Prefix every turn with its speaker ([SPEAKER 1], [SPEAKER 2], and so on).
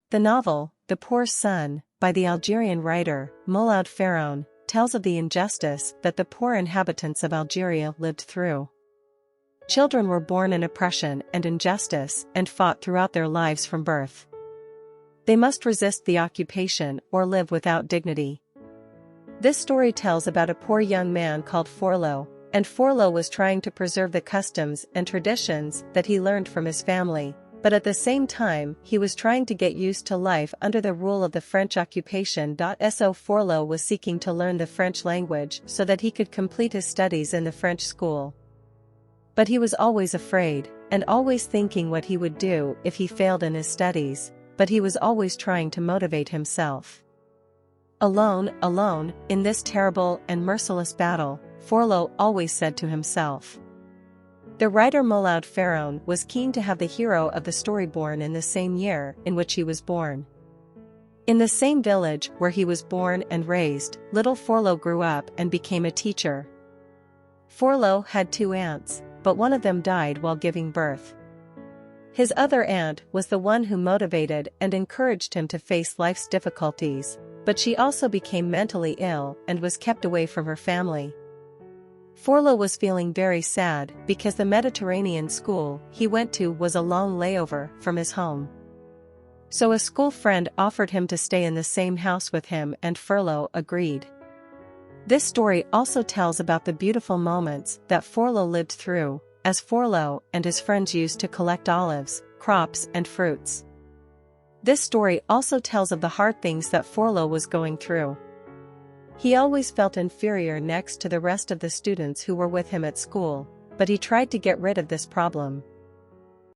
[SPEAKER 1] The novel, The Poor Son, by the Algerian writer, Mouloud Pharaon, tells of the injustice that the poor inhabitants of Algeria lived through. Children were born in oppression and injustice and fought throughout their lives from birth. They must resist the occupation or live without dignity. This story tells about a poor young man called Forlo, and Forlo was trying to preserve the customs and traditions that he learned from his family, but at the same time he was trying to get used to life under the rule of the French occupation. So Forlo was seeking to learn the French language so that he could complete his studies in the French school. But he was always afraid, and always thinking what he would do if he failed in his studies, but he was always trying to motivate himself. Alone, in this terrible and merciless battle, Forlo always said to himself. The writer Mouloud Pharaon was keen to have the hero of the story born in the same year in which he was born. In the same village where he was born and raised, little Forlo grew up and became a teacher. Forlo had 2 aunts, but one of them died while giving birth. His other aunt was the one who motivated and encouraged him to face life's difficulties, but she also became mentally ill and was kept away from her family. Forlo was feeling very sad because the Mediterranean school he went to was a long layover from his home. So a school friend offered him to stay in the same house with him, and Forlo agreed. This story also tells about the beautiful moments that Forlo lived through, as Forlo and his friends used to collect olives, crops and fruits. This story also tells of the hard things that Forlo was going through. He always felt inferior next to the rest of the students who were with him at school, but he tried to get rid of this problem